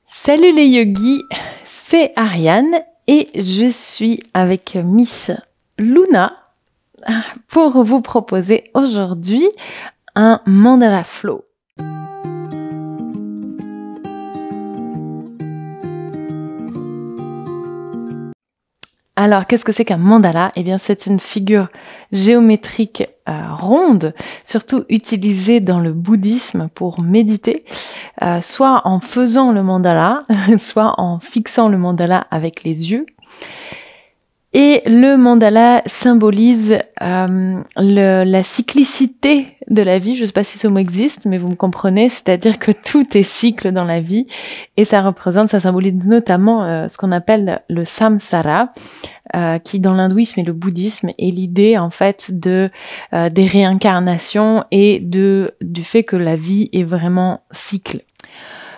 Salut les yogis, c'est Ariane et je suis avec Miss Luna pour vous proposer aujourd'hui un mandala flow. Alors, qu'est-ce que c'est qu'un mandala? Eh bien, c'est une figure géométrique ronde, surtout utilisée dans le bouddhisme pour méditer, soit en faisant le mandala, soit en fixant le mandala avec les yeux. Et le mandala symbolise la cyclicité de la vie. Je ne sais pas si ce mot existe, mais vous me comprenez, c'est-à-dire que tout est cycle dans la vie et ça symbolise notamment ce qu'on appelle le samsara, qui dans l'hindouisme et le bouddhisme est l'idée en fait des réincarnations et du fait que la vie est vraiment cycle.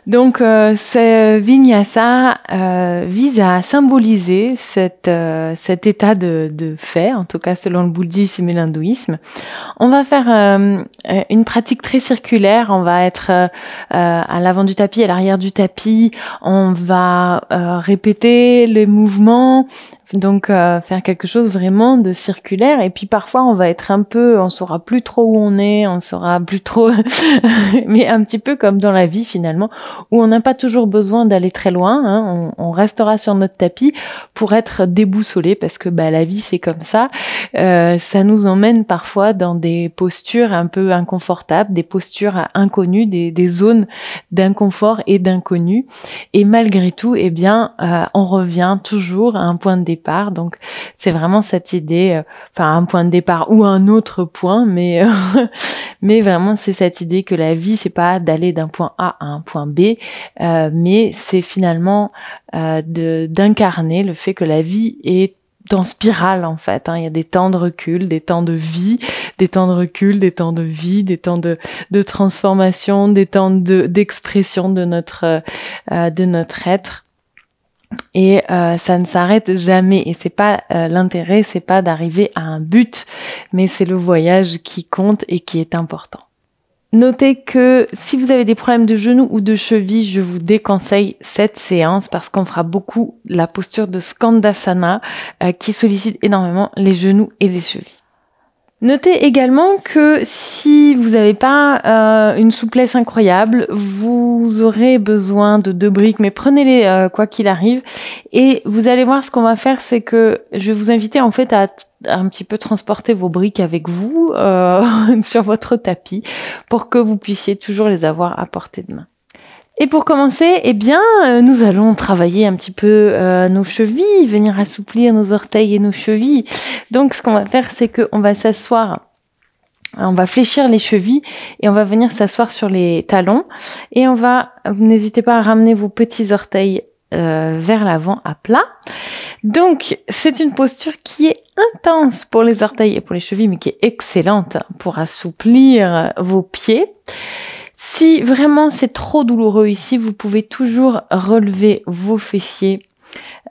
Donc, ce vinyasa vise à symboliser cet état de fait, en tout cas selon le bouddhisme et l'hindouisme. On va faire une pratique très circulaire, on va être à l'avant du tapis, à l'arrière du tapis, on va répéter les mouvements, donc faire quelque chose vraiment de circulaire, et puis parfois on va être on saura plus trop où on est, on saura plus trop, mais un petit peu comme dans la vie finalement, où on n'a pas toujours besoin d'aller très loin, hein, on restera sur notre tapis pour être déboussolé, parce que la vie c'est comme ça, ça nous emmène parfois dans des postures un peu inconfortables, des postures inconnues, des zones d'inconfort et d'inconnu, et malgré tout, eh bien, on revient toujours à un point de départ. Donc c'est vraiment cette idée, un point de départ ou un autre point, mais vraiment c'est cette idée que la vie c'est pas d'aller d'un point A à un point B, mais c'est finalement d'incarner le fait que la vie est en spirale en fait, hein. Il y a des temps de recul, des temps de vie, des temps de recul, des temps de vie, des temps de transformation, des temps d'expression de notre être. Et ça ne s'arrête jamais, et c'est pas l'intérêt, c'est pas d'arriver à un but, mais c'est le voyage qui compte et qui est important. Notez que si vous avez des problèmes de genoux ou de cheville, je vous déconseille cette séance parce qu'on fera beaucoup la posture de Skandasana qui sollicite énormément les genoux et les chevilles. Notez également que si vous n'avez pas une souplesse incroyable, vous aurez besoin de 2 briques, mais prenez-les quoi qu'il arrive. Et vous allez voir, ce qu'on va faire, c'est que je vais vous inviter en fait à un petit peu transporter vos briques avec vous sur votre tapis pour que vous puissiez toujours les avoir à portée de main. Et pour commencer, eh bien, nous allons travailler un petit peu nos chevilles, venir assouplir nos orteils et nos chevilles. Donc, ce qu'on va faire, c'est qu'on va s'asseoir, on va fléchir les chevilles et on va venir s'asseoir sur les talons. Et n'hésitez pas à ramener vos petits orteils vers l'avant à plat. Donc, c'est une posture qui est intense pour les orteils et pour les chevilles, mais qui est excellente pour assouplir vos pieds. Si vraiment c'est trop douloureux ici, vous pouvez toujours relever vos fessiers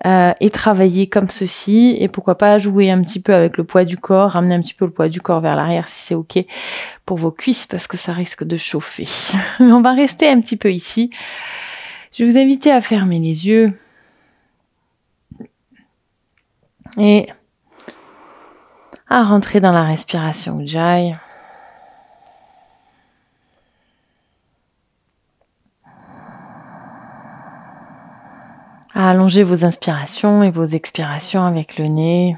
et travailler comme ceci. Et pourquoi pas jouer un petit peu avec le poids du corps, ramener un petit peu le poids du corps vers l'arrière si c'est OK pour vos cuisses parce que ça risque de chauffer. Mais on va rester un petit peu ici. Je vais vous inviter à fermer les yeux et à rentrer dans la respiration Ujjayi. À allonger vos inspirations et vos expirations avec le nez.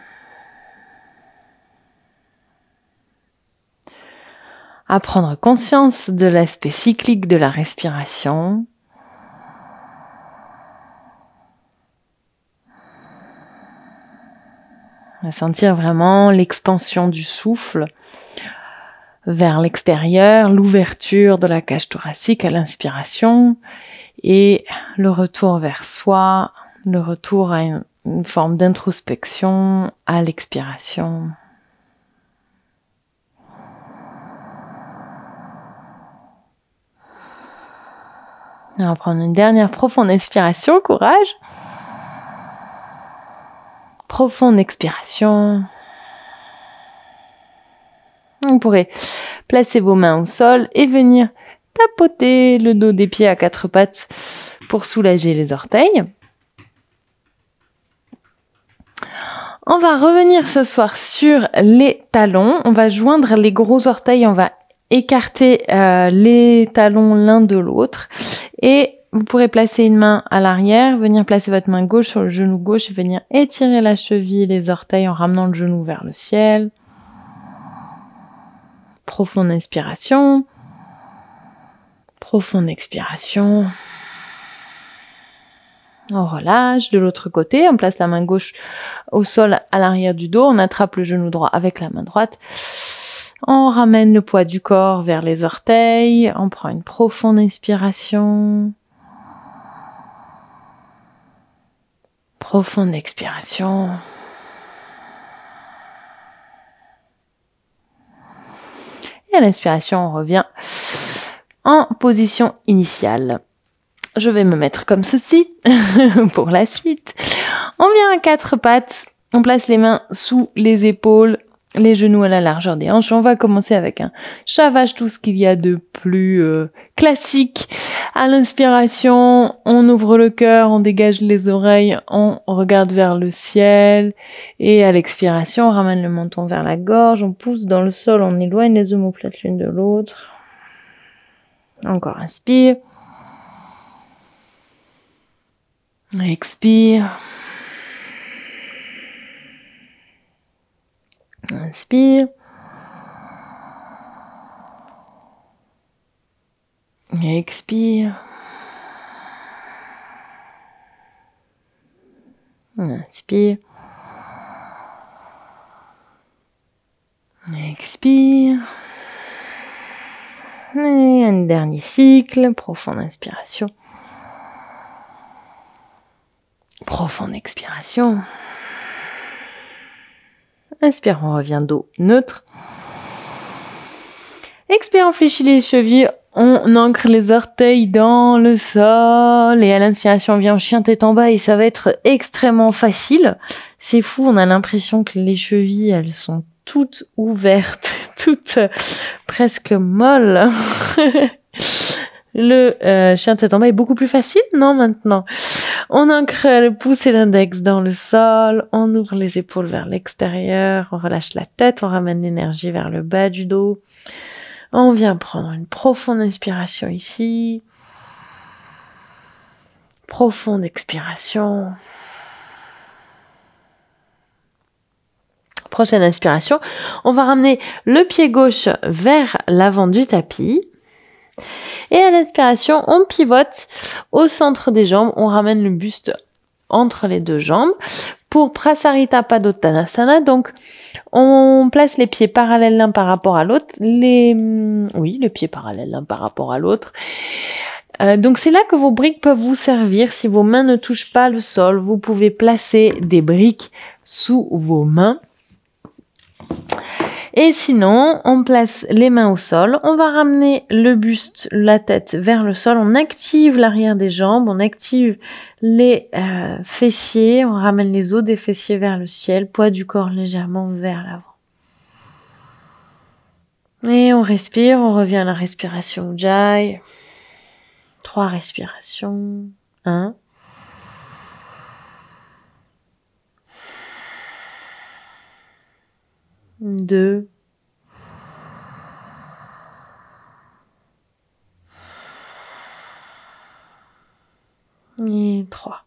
À prendre conscience de l'aspect cyclique de la respiration. À sentir vraiment l'expansion du souffle vers l'extérieur, l'ouverture de la cage thoracique à l'inspiration et le retour vers soi, le retour à une forme d'introspection à l'expiration. On va prendre une dernière profonde inspiration, courage. Profonde expiration. Vous pourrez placer vos mains au sol et venir tapoter le dos des pieds à quatre pattes pour soulager les orteils. On va revenir s'asseoir sur les talons. On va joindre les gros orteils. On va écarter les talons l'un de l'autre. Et vous pourrez placer une main à l'arrière, venir placer votre main gauche sur le genou gauche et venir étirer la cheville, les orteils en ramenant le genou vers le ciel. Profonde inspiration. Profonde expiration. On relâche. De l'autre côté, on place la main gauche au sol à l'arrière du dos. On attrape le genou droit avec la main droite. On ramène le poids du corps vers les orteils. On prend une profonde inspiration. Profonde expiration. Et à l'inspiration, on revient en position initiale. Je vais me mettre comme ceci pour la suite. On vient à quatre pattes. On place les mains sous les épaules, les genoux à la largeur des hanches. On va commencer avec un chavage, tout ce qu'il y a de plus classique. À l'inspiration, on ouvre le cœur, on dégage les oreilles, on regarde vers le ciel. Et à l'expiration, on ramène le menton vers la gorge, on pousse dans le sol, on éloigne les omoplates l'une de l'autre. Encore inspire. Expire. Inspire. Expire. Inspire. Expire. Et un dernier cycle. Profonde inspiration. Profonde expiration. Inspire, on revient dos neutre. Expire, on fléchit les chevilles. On ancre les orteils dans le sol. Et à l'inspiration, on vient en chien tête en bas. Et ça va être extrêmement facile. C'est fou, on a l'impression que les chevilles, elles sont toutes ouvertes. Toutes presque molles. Le chien tête en bas est beaucoup plus facile, non, maintenant? On ancre le pouce et l'index dans le sol, on ouvre les épaules vers l'extérieur, on relâche la tête, on ramène l'énergie vers le bas du dos. On vient prendre une profonde inspiration ici. Profonde expiration. Prochaine inspiration, on va ramener le pied gauche vers l'avant du tapis. Et à l'inspiration, on pivote au centre des jambes. On ramène le buste entre les deux jambes. Pour Prasarita Padottanasana, donc on place les pieds parallèles l'un par rapport à l'autre. Les pieds parallèles l'un par rapport à l'autre. Donc c'est là que vos briques peuvent vous servir. Si vos mains ne touchent pas le sol, vous pouvez placer des briques sous vos mains. Et sinon, on place les mains au sol, on va ramener le buste, la tête vers le sol, on active l'arrière des jambes, on active les fessiers, on ramène les os des fessiers vers le ciel, poids du corps légèrement vers l'avant. Et on respire, on revient à la respiration Ujjayi. 3 respirations. 1. 2. Et 3.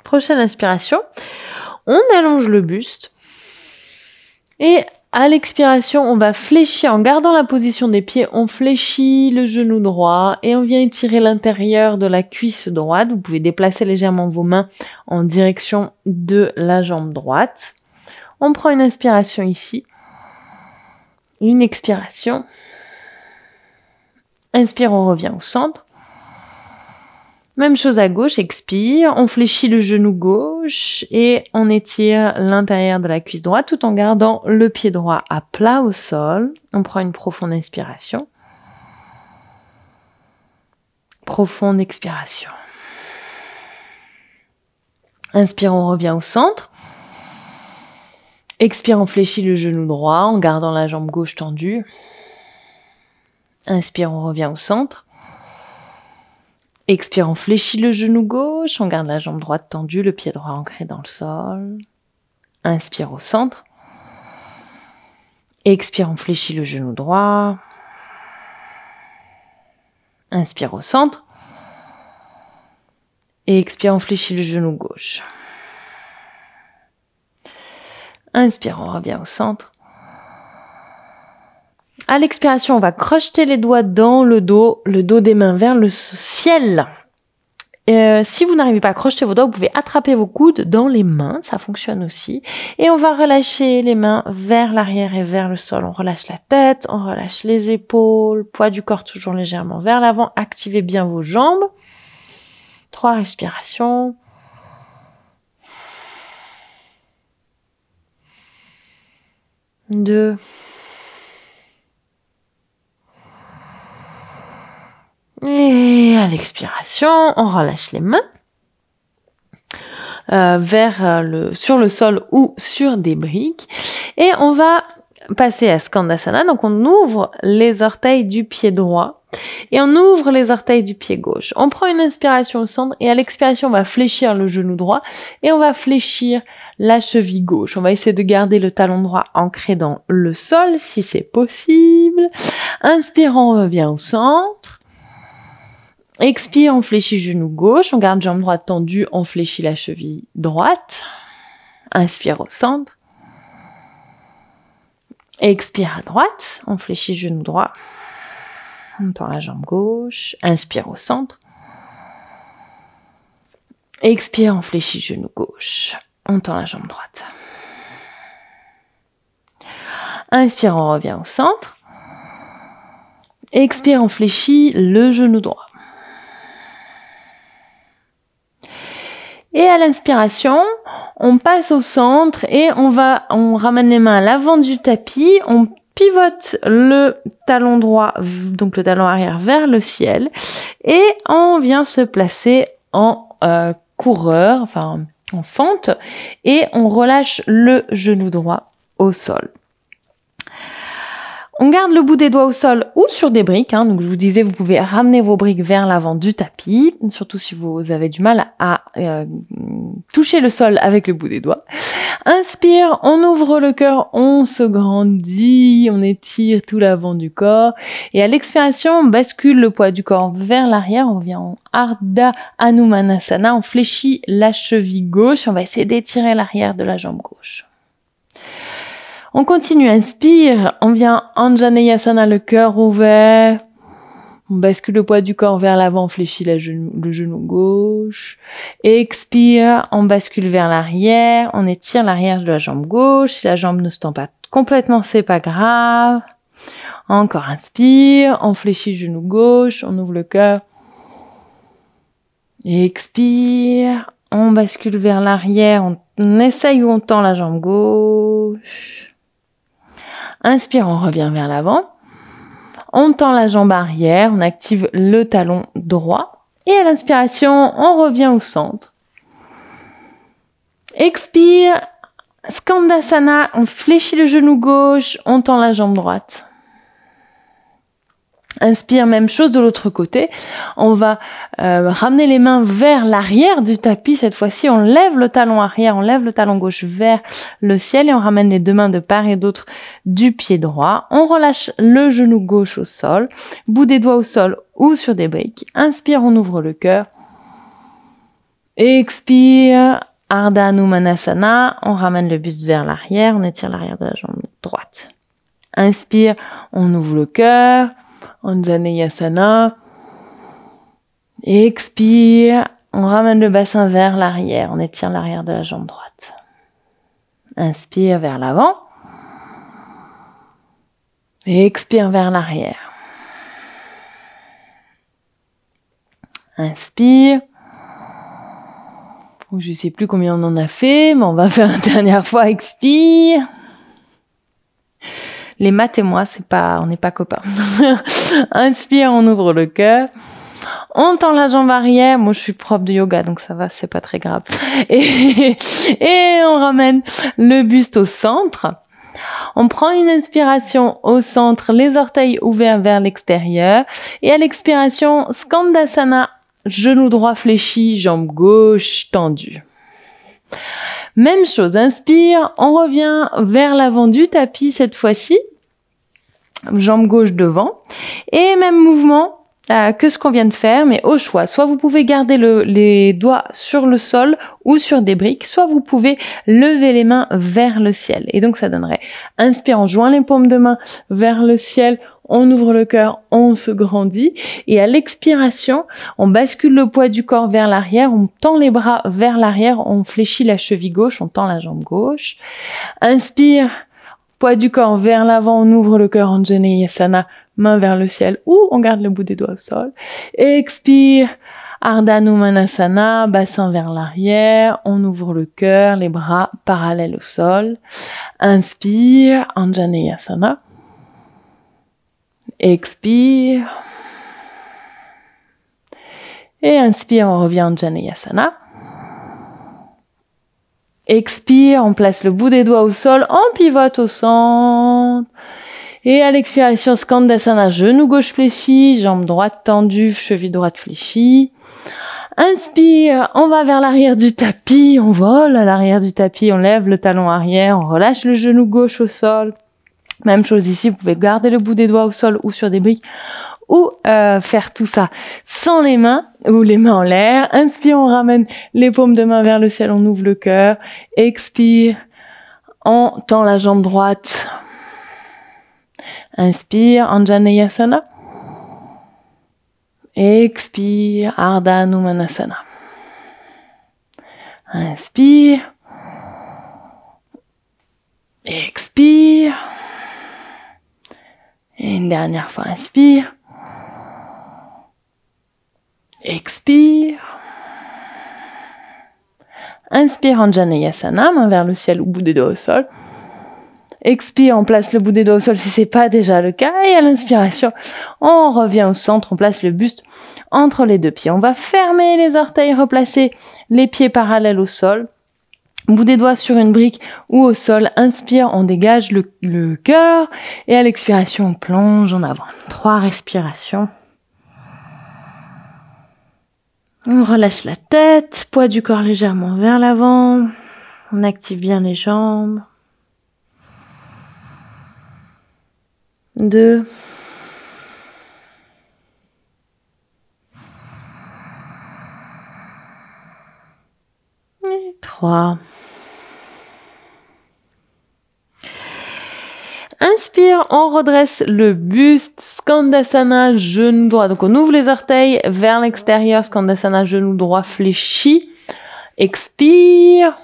Prochaine inspiration, on allonge le buste et à l'expiration, on va fléchir en gardant la position des pieds, on fléchit le genou droit et on vient étirer l'intérieur de la cuisse droite. Vous pouvez déplacer légèrement vos mains en direction de la jambe droite. On prend une inspiration ici, une expiration. Inspire, on revient au centre. Même chose à gauche, expire, on fléchit le genou gauche et on étire l'intérieur de la cuisse droite tout en gardant le pied droit à plat au sol. On prend une profonde inspiration. Profonde expiration. Inspire, on revient au centre. Expire, on fléchit le genou droit en gardant la jambe gauche tendue. Inspire, on revient au centre. Expire, on fléchit le genou gauche, on garde la jambe droite tendue, le pied droit ancré dans le sol. Inspire au centre. Expire, on fléchit le genou droit. Inspire au centre. Et expire, on fléchit le genou gauche. Inspire, on revient au centre. À l'expiration, on va crocheter les doigts dans le dos des mains vers le ciel. Si vous n'arrivez pas à crocheter vos doigts, vous pouvez attraper vos coudes dans les mains, ça fonctionne aussi. Et on va relâcher les mains vers l'arrière et vers le sol. On relâche la tête, on relâche les épaules, poids du corps toujours légèrement vers l'avant. Activez bien vos jambes. 3 respirations. 2. Et à l'expiration, on relâche les mains sur le sol ou sur des briques. Et on va passer à Skandasana. Donc on ouvre les orteils du pied droit et on ouvre les orteils du pied gauche. On prend une inspiration au centre et à l'expiration, on va fléchir le genou droit et on va fléchir la cheville gauche. On va essayer de garder le talon droit ancré dans le sol si c'est possible. Inspire, on revient au centre. Expire, on fléchit genou gauche, on garde jambe droite tendue, on fléchit la cheville droite. Inspire au centre. Expire à droite, on fléchit genou droit. On tend la jambe gauche. Inspire au centre. Expire, on fléchit genou gauche. On tend la jambe droite. Inspire, on revient au centre. Expire, on fléchit le genou droit. Et à l'inspiration, on passe au centre et on ramène les mains à l'avant du tapis, on pivote le talon droit, donc le talon arrière vers le ciel et on vient se placer en coureur, enfin en fente et on relâche le genou droit au sol. On garde le bout des doigts au sol ou sur des briques. Donc je vous disais, vous pouvez ramener vos briques vers l'avant du tapis, surtout si vous avez du mal à toucher le sol avec le bout des doigts. Inspire, on ouvre le cœur, on se grandit, on étire tout l'avant du corps. Et à l'expiration, on bascule le poids du corps vers l'arrière, on vient en Ardha Hanumanasana, on fléchit la cheville gauche, on va essayer d'étirer l'arrière de la jambe gauche. On continue, inspire, on vient Anjaneyasana, le cœur ouvert. On bascule le poids du corps vers l'avant, on fléchit le genou gauche. Expire, on bascule vers l'arrière, on étire l'arrière de la jambe gauche. Si la jambe ne se tend pas complètement, c'est pas grave. Encore inspire, on fléchit le genou gauche, on ouvre le cœur. Expire, on bascule vers l'arrière, on essaye ou on tend la jambe gauche. Inspire, on revient vers l'avant. On tend la jambe arrière, on active le talon droit. Et à l'inspiration, on revient au centre. Expire, Skandasana, on fléchit le genou gauche, on tend la jambe droite. Inspire, même chose de l'autre côté. On va ramener les mains vers l'arrière du tapis. Cette fois-ci, on lève le talon arrière, on lève le talon gauche vers le ciel et on ramène les deux mains de part et d'autre du pied droit. On relâche le genou gauche au sol, bout des doigts au sol ou sur des briques. Inspire, on ouvre le cœur. Expire, Ardha Hanumanasana, on ramène le buste vers l'arrière, on étire l'arrière de la jambe droite. Inspire, on ouvre le cœur. Anjaneyasana. Expire, on ramène le bassin vers l'arrière, on étire l'arrière de la jambe droite. Inspire vers l'avant. Expire vers l'arrière. Inspire. Je ne sais plus combien on en a fait, mais on va faire une dernière fois. Expire. Les maths et moi, on n'est pas copains. Inspire, on ouvre le cœur. On tend la jambe arrière. Moi, je suis prof de yoga, donc ça va, c'est pas très grave. Et on ramène le buste au centre. On prend une inspiration au centre, les orteils ouverts vers l'extérieur. Et à l'expiration, Skandasana, genou droit fléchi, jambe gauche tendue. Même chose, inspire, on revient vers l'avant du tapis cette fois-ci. Jambe gauche devant. Et même mouvement que ce qu'on vient de faire, mais au choix. Soit vous pouvez garder les doigts sur le sol ou sur des briques, soit vous pouvez lever les mains vers le ciel. Et donc ça donnerait, inspire, on joint les paumes de main vers le ciel, on ouvre le cœur, on se grandit. Et à l'expiration, on bascule le poids du corps vers l'arrière, on tend les bras vers l'arrière, on fléchit la cheville gauche, on tend la jambe gauche. Inspire, poids du corps vers l'avant, on ouvre le cœur, Anjaneyasana, main vers le ciel ou on garde le bout des doigts au sol. Expire, Ardha Numanasana, bassin vers l'arrière, on ouvre le cœur, les bras parallèles au sol. Inspire, Anjaneyasana. Expire. Et inspire, on revient Anjaneyasana. Expire, on place le bout des doigts au sol, on pivote au centre. Et à l'expiration, Skandasana, genou gauche fléchi, jambe droite tendue, cheville droite fléchie. Inspire, on va vers l'arrière du tapis, on vole à l'arrière du tapis, on lève le talon arrière, on relâche le genou gauche au sol. Même chose ici, vous pouvez garder le bout des doigts au sol ou sur des briques ou faire tout ça sans les mains ou les mains en l'air. Inspire, on ramène les paumes de main vers le ciel, on ouvre le cœur. Expire, on tend la jambe droite. Inspire, Anjaneyasana. Expire, Ardha Numanasana. Inspire. Expire. Et une dernière fois, inspire. Expire. Inspire, Anjaneyasana, main vers le ciel ou bout des doigts au sol. Expire, on place le bout des doigts au sol si c'est pas déjà le cas. Et à l'inspiration, on revient au centre, on place le buste entre les deux pieds. On va fermer les orteils, replacer les pieds parallèles au sol. Bout des doigts sur une brique ou au sol. Inspire, on dégage le cœur. Et à l'expiration, on plonge en avant. 3 respirations. On relâche la tête, poids du corps légèrement vers l'avant. On active bien les jambes. 2. Et 3. Inspire, on redresse le buste, Skandasana, genou droit. Donc on ouvre les orteils vers l'extérieur, Skandasana, genou droit fléchi. Expire.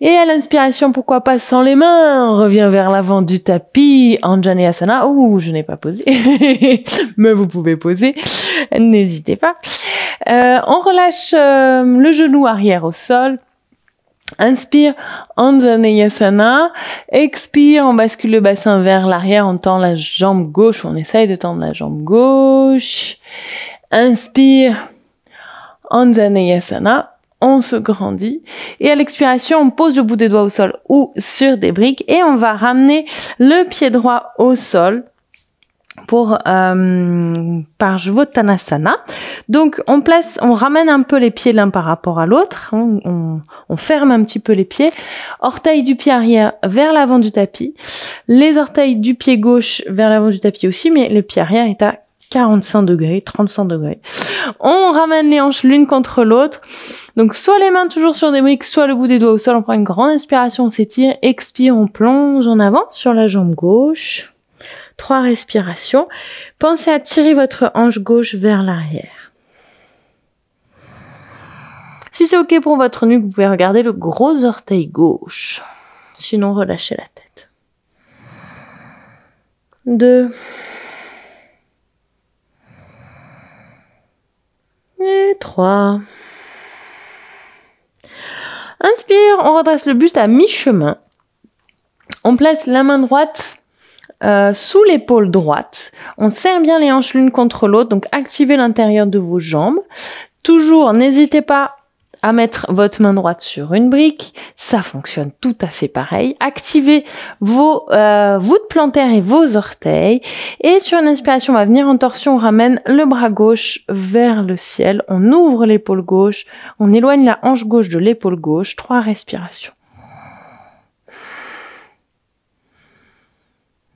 Et à l'inspiration, pourquoi pas sans les mains, on revient vers l'avant du tapis, Anjaneyasana. Ouh, je n'ai pas posé, mais vous pouvez poser, n'hésitez pas. On relâche le genou arrière au sol. Inspire, Anjaneyasana. Expire, on bascule le bassin vers l'arrière, on tend la jambe gauche, on essaye de tendre la jambe gauche. Inspire, Anjaneyasana. On se grandit. Et à l'expiration, on pose le bout des doigts au sol ou sur des briques et on va ramener le pied droit au sol pour Parshvottanasana. Donc on ramène un peu les pieds l'un par rapport à l'autre. On ferme un petit peu les pieds. Orteils du pied arrière vers l'avant du tapis. Les orteils du pied gauche vers l'avant du tapis aussi, mais le pied arrière est à 45 degrés, 35 degrés. On ramène les hanches l'une contre l'autre. Donc soit les mains toujours sur des briques, soit le bout des doigts au sol. On prend une grande inspiration, on s'étire. Expire, on plonge en avant sur la jambe gauche. 3 respirations. Pensez à tirer votre hanche gauche vers l'arrière. Si c'est OK pour votre nuque, vous pouvez regarder le gros orteil gauche. Sinon, relâchez la tête. 2. Et 3. Inspire, on redresse le buste à mi-chemin. On place la main droite sous l'épaule droite. On serre bien les hanches l'une contre l'autre, donc activez l'intérieur de vos jambes. Toujours, n'hésitez pas à mettre votre main droite sur une brique, ça fonctionne tout à fait pareil. Activez vos voûtes plantaires et vos orteils. Et sur une inspiration, on va venir en torsion, on ramène le bras gauche vers le ciel, on ouvre l'épaule gauche, on éloigne la hanche gauche de l'épaule gauche, 3 respirations.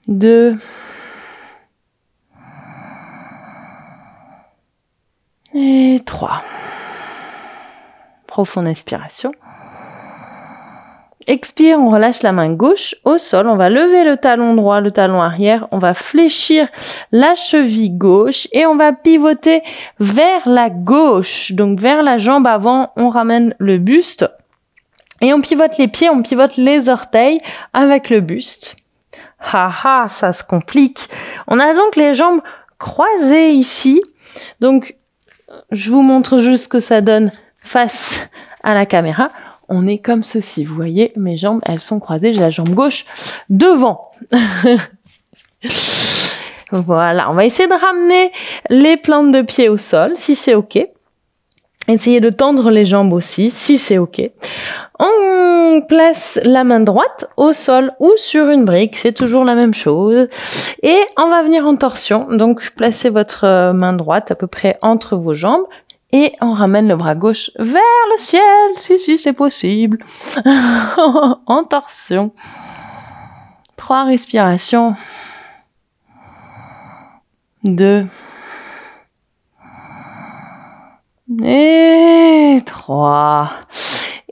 2 et 3. Profonde inspiration. Expire, on relâche la main gauche au sol. On va lever le talon droit, le talon arrière. On va fléchir la cheville gauche et on va pivoter vers la gauche. Donc vers la jambe avant, on ramène le buste. Et on pivote les pieds, on pivote les orteils avec le buste. Haha, ça se complique. On a donc les jambes croisées ici. Donc, je vous montre juste ce que ça donne face à la caméra. On est comme ceci, vous voyez, mes jambes, elles sont croisées, j'ai la jambe gauche devant. Voilà, on va essayer de ramener les plantes de pied au sol, si c'est OK. Essayez de tendre les jambes aussi, si c'est OK. On place la main droite au sol ou sur une brique, c'est toujours la même chose. Et on va venir en torsion, donc placez votre main droite à peu près entre vos jambes. Et on ramène le bras gauche vers le ciel, si c'est possible. En torsion. 3 respirations. 2. Et 3.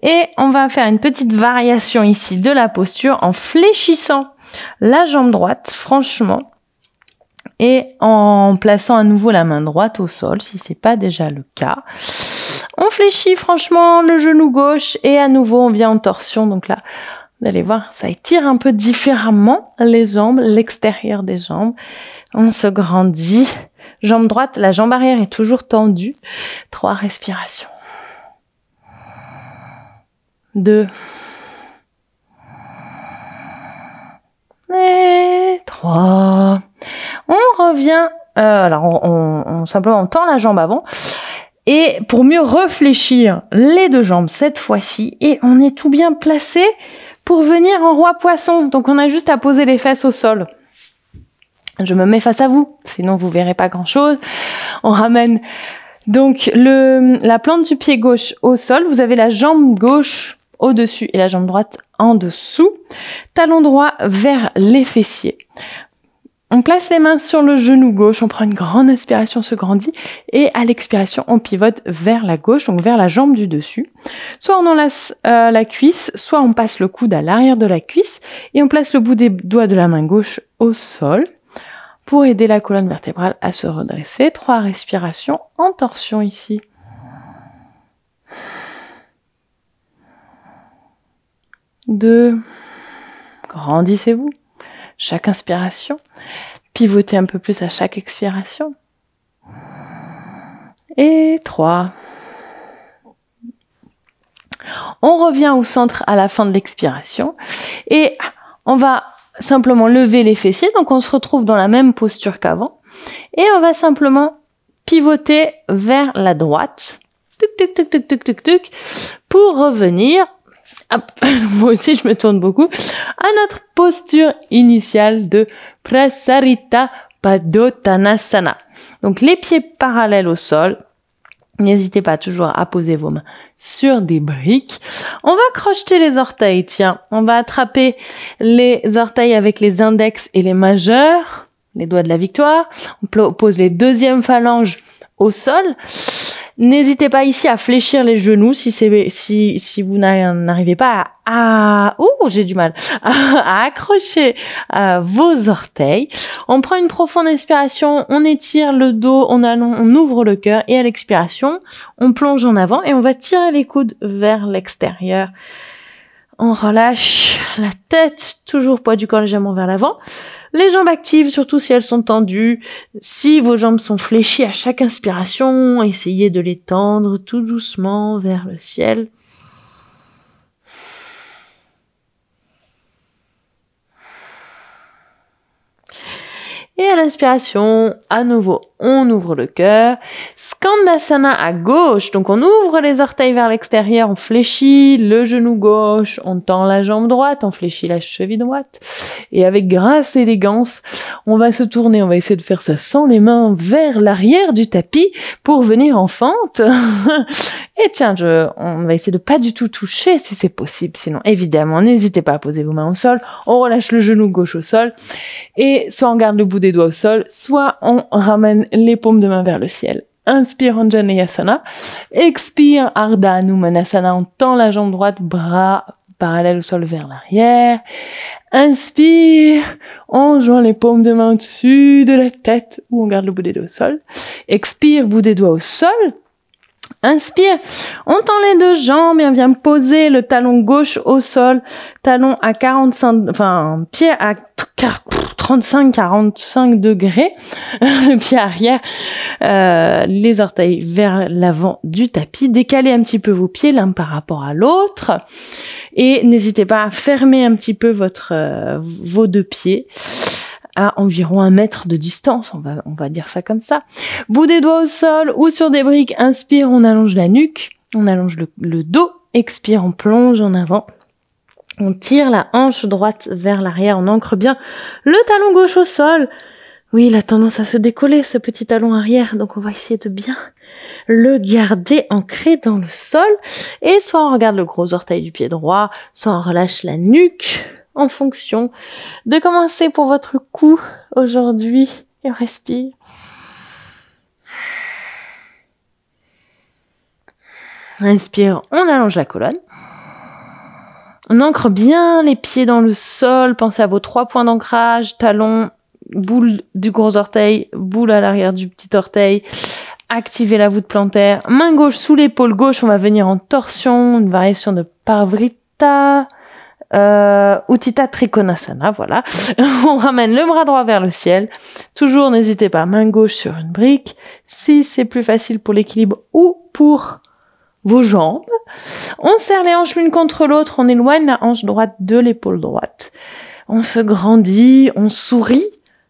Et on va faire une petite variation ici de la posture en fléchissant la jambe droite, franchement. Et en plaçant à nouveau la main droite au sol, si c'est pas déjà le cas. On fléchit franchement le genou gauche et à nouveau on vient en torsion. Donc là, vous allez voir, ça étire un peu différemment les jambes, l'extérieur des jambes. On se grandit. Jambe droite, la jambe arrière est toujours tendue. 3 respirations. 2. Et 3. On revient, alors on simplement on tend la jambe avant et pour mieux réfléchir les deux jambes cette fois-ci et on est tout bien placé pour venir en roi poisson. Donc on a juste à poser les fesses au sol. Je me mets face à vous, sinon vous verrez pas grand-chose. On ramène donc la plante du pied gauche au sol. Vous avez la jambe gauche au-dessus et la jambe droite en dessous. Talon droit vers les fessiers. On place les mains sur le genou gauche, on prend une grande inspiration, on se grandit, et à l'expiration, on pivote vers la gauche, donc vers la jambe du dessus. Soit on enlace la cuisse, soit on passe le coude à l'arrière de la cuisse, et on place le bout des doigts de la main gauche au sol, pour aider la colonne vertébrale à se redresser. 3 respirations en torsion ici. 2. Grandissez-vous. Chaque inspiration. Pivotez un peu plus à chaque expiration. Et 3. On revient au centre à la fin de l'expiration. Et on va simplement lever les fessiers. Donc on se retrouve dans la même posture qu'avant. Et on va simplement pivoter vers la droite. Tuc, tuc, tuc, tuc, tuc, tuc, tuc. Pour revenir... Hop, moi aussi je me tourne beaucoup, à notre posture initiale de Prasarita Padottanasana. Donc les pieds parallèles au sol, n'hésitez pas toujours à poser vos mains sur des briques. On va crocheter les orteils, tiens, on va attraper les orteils avec les index et les majeurs, les doigts de la victoire. On pose les deuxièmes phalanges au sol. N'hésitez pas ici à fléchir les genoux si vous n'arrivez pas j'ai du mal à accrocher vos orteils. On prend une profonde inspiration, on étire le dos, on ouvre le cœur et à l'expiration, on plonge en avant et on va tirer les coudes vers l'extérieur. On relâche la tête, toujours poids du corps légèrement vers l'avant. Les jambes actives, surtout si elles sont tendues. Si vos jambes sont fléchies à chaque inspiration, essayez de les tendre tout doucement vers le ciel. Et à l'inspiration, à nouveau, on ouvre le cœur. Skandasana à gauche, donc on ouvre les orteils vers l'extérieur, on fléchit le genou gauche, on tend la jambe droite, on fléchit la cheville droite. Et avec grâce et élégance, on va se tourner, on va essayer de faire ça sans les mains vers l'arrière du tapis pour venir en fente. Et tiens, on va essayer de pas du tout toucher si c'est possible. Sinon, évidemment, n'hésitez pas à poser vos mains au sol. On relâche le genou gauche au sol. Et soit on garde le bout des doigts au sol, soit on ramène les paumes de main vers le ciel. Inspire Anjaneyasana. Expire Ardha Hanumanasana. On tend la jambe droite, bras parallèles au sol vers l'arrière. Inspire, on joint les paumes de main au-dessus de la tête ou on garde le bout des doigts au sol. Expire, bout des doigts au sol. Inspire, on tend les deux jambes et on vient poser le talon gauche au sol, talon à pied à 35-45 degrés, le pied arrière, les orteils vers l'avant du tapis, décalez un petit peu vos pieds l'un par rapport à l'autre et n'hésitez pas à fermer un petit peu vos deux pieds à environ 1 mètre de distance, on va dire ça comme ça. Bout des doigts au sol ou sur des briques, inspire, on allonge la nuque, on allonge le dos, expire, on plonge en avant. On tire la hanche droite vers l'arrière, on ancre bien le talon gauche au sol. Oui, il a tendance à se décoller, ce petit talon arrière, donc on va essayer de bien le garder ancré dans le sol. Et soit on regarde le gros orteil du pied droit, soit on relâche la nuque en fonction de comment c'est pour votre cou aujourd'hui. Et on respire. Inspire, on allonge la colonne. On ancre bien les pieds dans le sol. Pensez à vos 3 points d'ancrage, talon, boule du gros orteil, boule à l'arrière du petit orteil. Activez la voûte plantaire. Main gauche sous l'épaule gauche, on va venir en torsion, une variation de Parivrtta. Utthita Trikonasana, voilà. On ramène le bras droit vers le ciel. Toujours, n'hésitez pas, main gauche sur une brique. Si c'est plus facile pour l'équilibre ou pour vos jambes. On serre les hanches l'une contre l'autre. On éloigne la hanche droite de l'épaule droite. On se grandit, on sourit.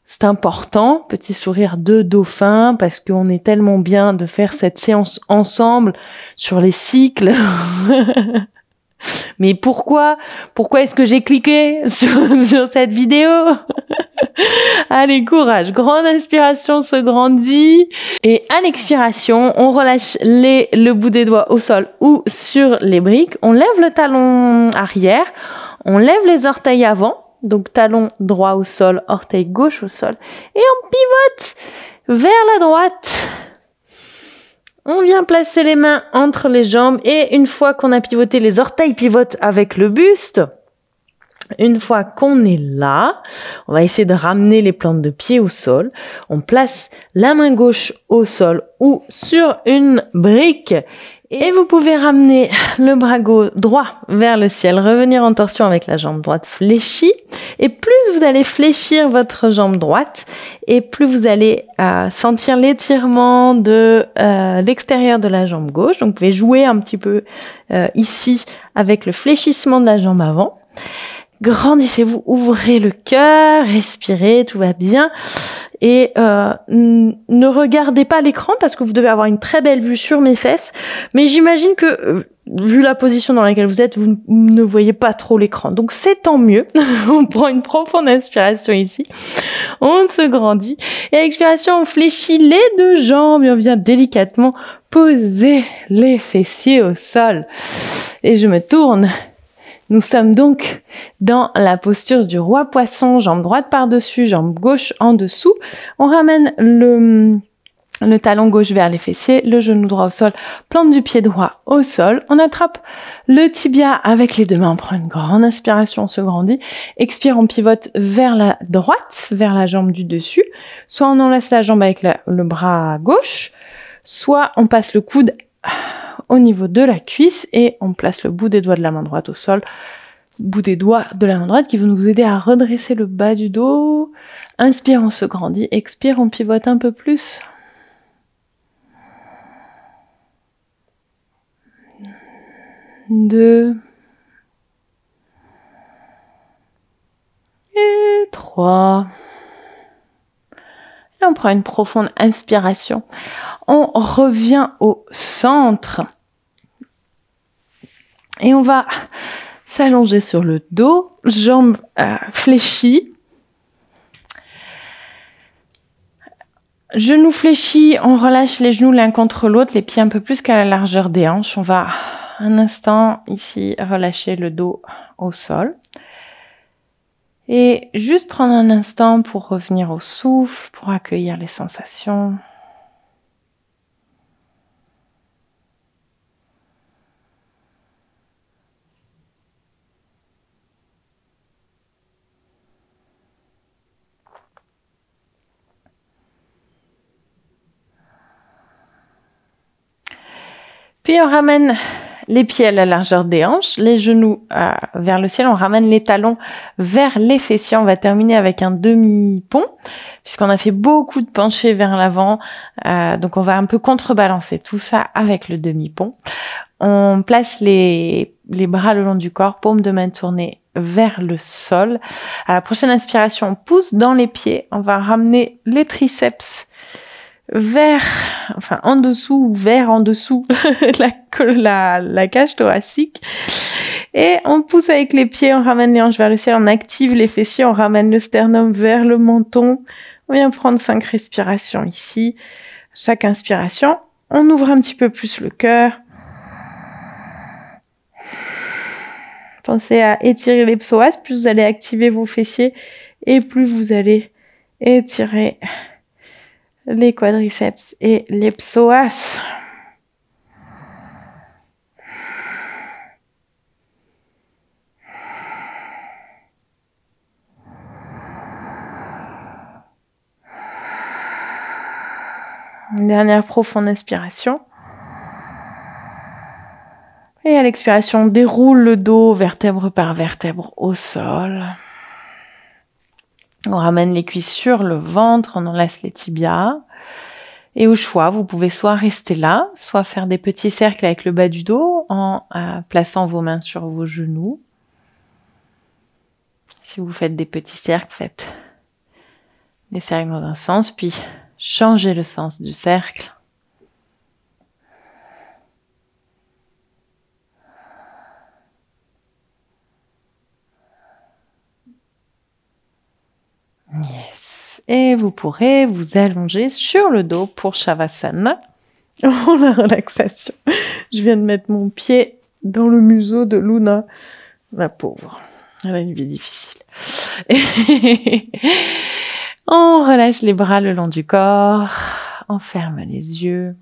C'est important, petit sourire de dauphin, parce qu'on est tellement bien de faire cette séance ensemble sur les cycles. Mais pourquoi est-ce que j'ai cliqué sur cette vidéo? Allez, courage. Grande inspiration, se grandit. Et à l'expiration, on relâche le bout des doigts au sol ou sur les briques. On lève le talon arrière. On lève les orteils avant. Donc, talon droit au sol, orteil gauche au sol. Et on pivote vers la droite. On vient placer les mains entre les jambes et une fois qu'on a pivoté, les orteils pivotent avec le buste. Une fois qu'on est là, on va essayer de ramener les plantes de pied au sol. On place la main gauche au sol ou sur une brique. Et vous pouvez ramener le bras droit vers le ciel, revenir en torsion avec la jambe droite fléchie. Et plus vous allez fléchir votre jambe droite, et plus vous allez sentir l'étirement de l'extérieur de la jambe gauche. Donc vous pouvez jouer un petit peu ici avec le fléchissement de la jambe avant. Grandissez-vous, ouvrez le cœur, respirez, tout va bien. Et ne regardez pas l'écran parce que vous devez avoir une très belle vue sur mes fesses. Mais j'imagine que, vu la position dans laquelle vous êtes, vous ne voyez pas trop l'écran. Donc c'est tant mieux. On prend une profonde inspiration ici. On se grandit. Et à l'expiration, on fléchit les deux jambes et on vient délicatement poser les fessiers au sol. Et je me tourne. Nous sommes donc dans la posture du roi poisson, jambe droite par-dessus, jambe gauche en dessous. On ramène le talon gauche vers les fessiers, le genou droit au sol, plante du pied droit au sol. On attrape le tibia avec les deux mains, on prend une grande inspiration, on se grandit. Expire, on pivote vers la droite, vers la jambe du dessus. Soit on enlace la jambe avec le bras gauche, soit on passe le coude au niveau de la cuisse et on place le bout des doigts de la main droite au sol, bout des doigts de la main droite qui vont nous aider à redresser le bas du dos. Inspire, on se grandit, expire, on pivote un peu plus. Deux. Et 3. Et on prend une profonde inspiration. On revient au centre. Et on va s'allonger sur le dos, jambes fléchies. Genoux fléchis, on relâche les genoux l'un contre l'autre, les pieds un peu plus qu'à la largeur des hanches. On va un instant ici relâcher le dos au sol. Et juste prendre un instant pour revenir au souffle, pour accueillir les sensations. Puis on ramène les pieds à la largeur des hanches, les genoux vers le ciel, on ramène les talons vers les fessiers. On va terminer avec un demi-pont, puisqu'on a fait beaucoup de penchés vers l'avant. Donc on va un peu contrebalancer tout ça avec le demi-pont. On place les bras le long du corps, paume de main tournée vers le sol. À la prochaine inspiration, on pousse dans les pieds. On va ramener les triceps en dessous ou vers en dessous la cage thoracique. Et on pousse avec les pieds, on ramène les hanches vers le ciel, on active les fessiers, on ramène le sternum vers le menton. On vient prendre 5 respirations ici. Chaque inspiration, on ouvre un petit peu plus le cœur. Pensez à étirer les psoas, plus vous allez activer vos fessiers et plus vous allez étirer les quadriceps et les psoas. Une dernière profonde inspiration. Et à l'expiration, on déroule le dos vertèbre par vertèbre au sol. On ramène les cuisses sur le ventre, on enlace les tibias. Et au choix, vous pouvez soit rester là, soit faire des petits cercles avec le bas du dos en plaçant vos mains sur vos genoux. Si vous faites des petits cercles, faites des cercles dans un sens, puis changez le sens du cercle. Yes. Et vous pourrez vous allonger sur le dos pour Shavasana. Oh, la relaxation. Je viens de mettre mon pied dans le museau de Luna. La pauvre. Elle a une vie difficile. On relâche les bras le long du corps. On ferme les yeux.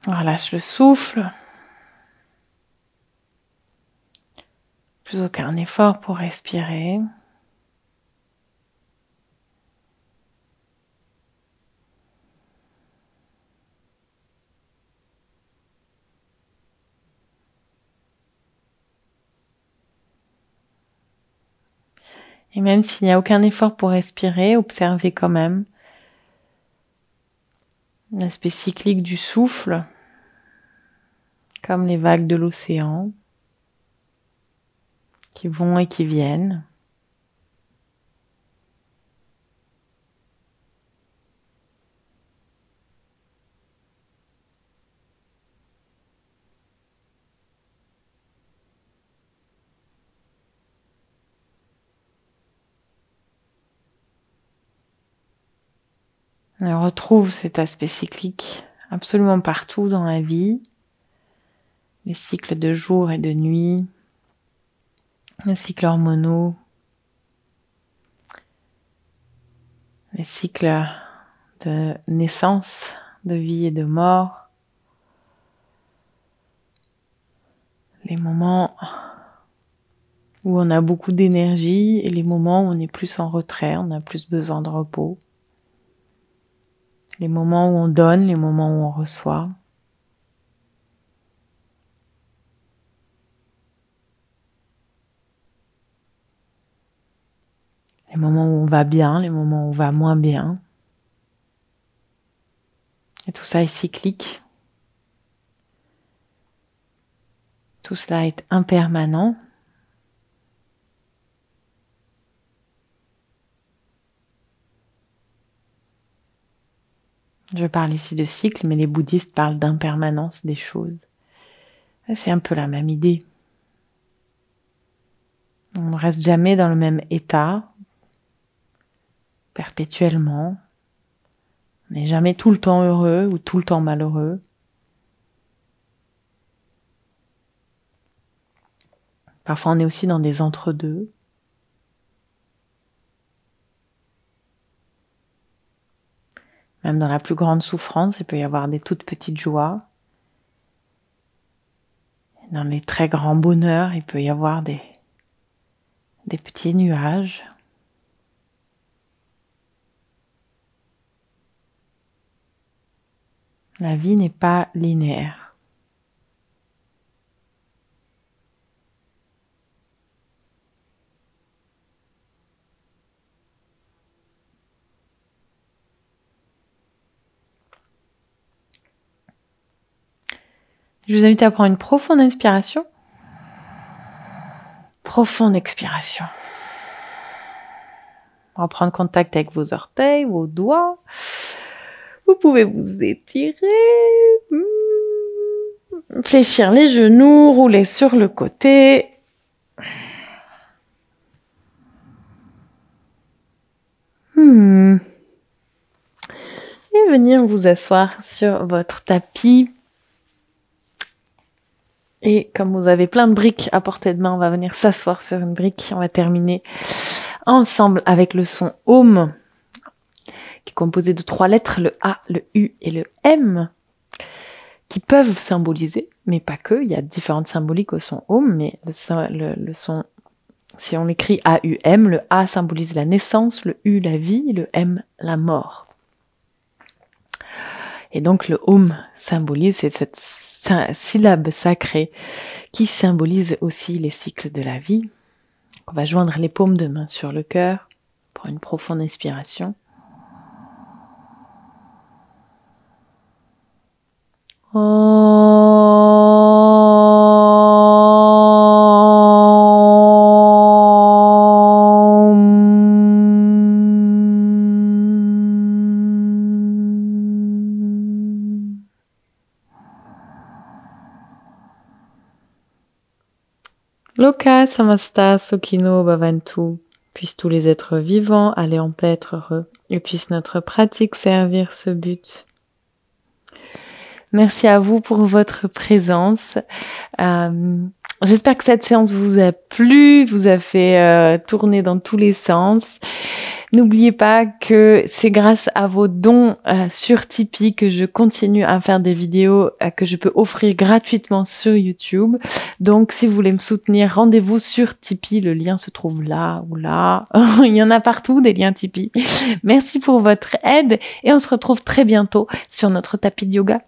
On relâche le souffle. Plus aucun effort pour respirer. Et même s'il n'y a aucun effort pour respirer, observez quand même l'aspect cyclique du souffle, comme les vagues de l'océan, qui vont et qui viennent. On retrouve cet aspect cyclique absolument partout dans la vie. Les cycles de jour et de nuit, les cycles hormonaux, les cycles de naissance, de vie et de mort, les moments où on a beaucoup d'énergie et les moments où on est plus en retrait, on a plus besoin de repos. Les moments où on donne, les moments où on reçoit. Les moments où on va bien, les moments où on va moins bien. Et tout ça est cyclique. Tout cela est impermanent. Je parle ici de cycle, mais les bouddhistes parlent d'impermanence des choses. C'est un peu la même idée. On ne reste jamais dans le même état, perpétuellement. On n'est jamais tout le temps heureux ou tout le temps malheureux. Parfois, on est aussi dans des entre-deux. Même dans la plus grande souffrance, il peut y avoir des toutes petites joies. Dans les très grands bonheurs, il peut y avoir des petits nuages. La vie n'est pas linéaire. Je vous invite à prendre une profonde inspiration. Profonde expiration. On va prendre contact avec vos orteils, vos doigts. Vous pouvez vous étirer. Fléchir les genoux, rouler sur le côté. Et venir vous asseoir sur votre tapis. Et comme vous avez plein de briques à portée de main, on va venir s'asseoir sur une brique. On va terminer ensemble avec le son Om, qui est composé de 3 lettres, le A, le U et le M, qui peuvent symboliser, mais pas que. Il y a différentes symboliques au son Om, mais le son, si on écrit A-U-M, le A symbolise la naissance, le U la vie, le M la mort. Et donc le Om symbolise, c'est cette syllabe sacrée qui symbolise aussi les cycles de la vie. On va joindre les paumes de main sur le cœur pour une profonde inspiration. Loka samasta sukino bhavantu. Puissent tous les êtres vivants aller en paix, être heureux. Et puisse notre pratique servir ce but. Merci à vous pour votre présence. J'espère que cette séance vous a plu, vous a fait tourner dans tous les sens. N'oubliez pas que c'est grâce à vos dons sur Tipeee que je continue à faire des vidéos que je peux offrir gratuitement sur YouTube. Donc, si vous voulez me soutenir, rendez-vous sur Tipeee. Le lien se trouve là ou là. Il y en a partout des liens Tipeee. Merci pour votre aide et on se retrouve très bientôt sur notre tapis de yoga.